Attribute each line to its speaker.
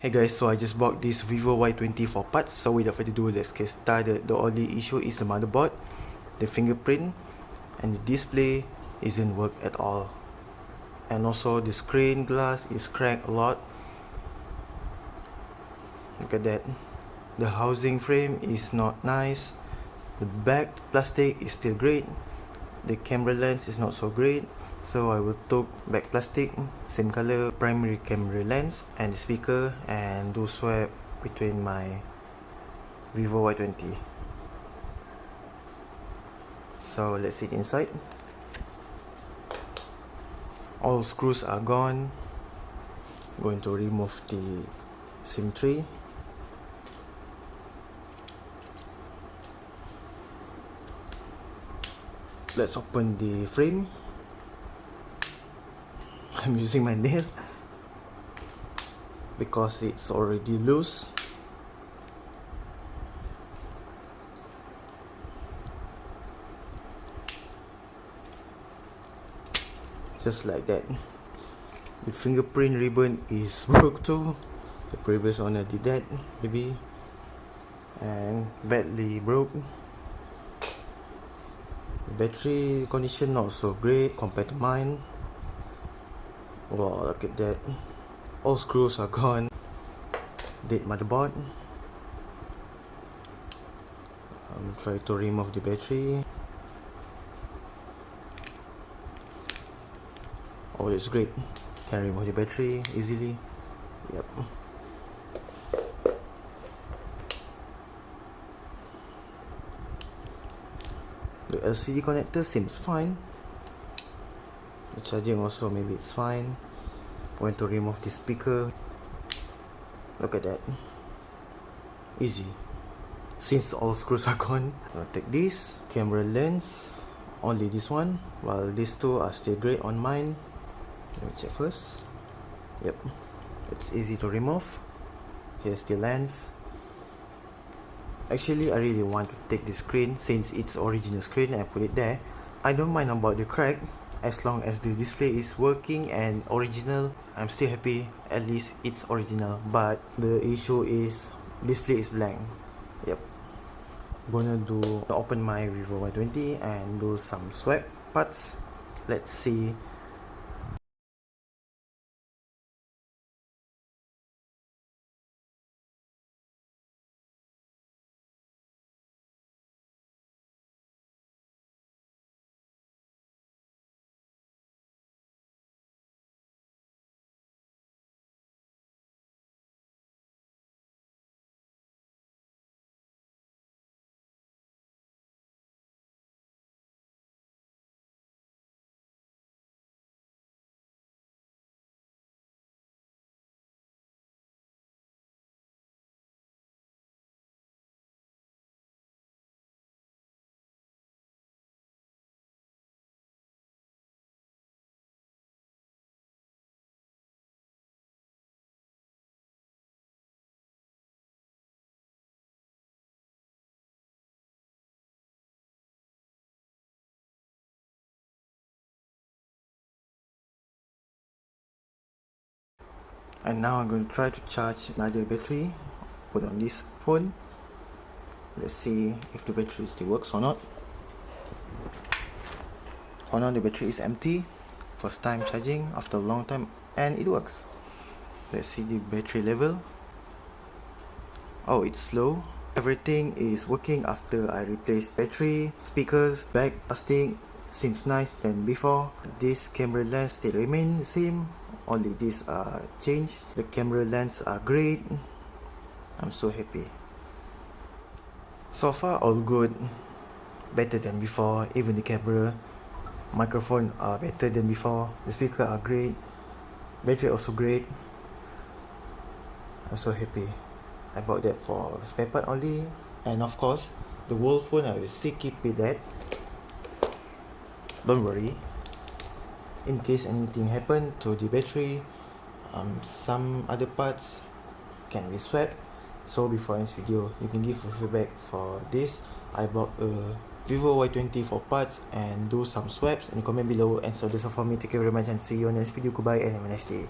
Speaker 1: Hey guys, so I just bought this Vivo Y20 for parts, so without further ado, let's get started. The only issue is the motherboard, the fingerprint, and the display isn't work at all. And also the screen glass is cracked a lot. Look at that. The housing frame is not nice. The back plastic is still great. The camera lens is not so great. So I will take back plastic, same color primary camera lens and the speaker, and do swap between my Vivo Y20. So let's see inside. All screws are gone. Going to remove the SIM tray. Let's open the frame. I'm using my nail because it's already loose. Just like that. The fingerprint ribbon is broke too. The previous owner did that, maybe, and badly broke. The battery condition not so great compared to mine. Wow, look at that. All screws are gone. Dead motherboard. Try to remove the battery. Oh, that's great. Can remove the battery easily. Yep. The LCD connector seems fine. The charging also maybe it's fine. Going to remove the speaker. Look at that. Easy. Since all screws are gone, I'll take this camera lens, only this one, while these two are still great on mine. Let me check first. Yep, it's easy to remove. Here's the lens. Actually, I really want to take the screen since it's original screen and I put it there. I don't mind about the crack as long as the display is working and original. I'm still happy, at least it's original. But the issue is display is blank. Yep. Gonna open my Vivo Y20 and do some swap parts. Let's see. And now I'm going to try to charge another battery. Put on this phone. Let's see if the battery still works or not. For now the battery is empty. First time charging after a long time, and it works. Let's see the battery level. Oh, it's slow. Everything is working after I replaced battery, speakers, back plastic seems nice than before. This camera lens still remain the same, only this changed. The camera lens are great. I'm so happy. So far all good, better than before. Even the camera, microphone are better than before. The speaker are great, battery also great. I'm so happy. I bought that for spare part only, and of course the whole phone I will still keep with that. Don't worry, in case anything happen to the battery, some other parts can be swapped. So before this video, you can give a feedback for this. I bought a Vivo Y20 for parts and do some swaps in the comment below. And so that's all for me. Take care very much and see you on the next video. Goodbye and have a nice day.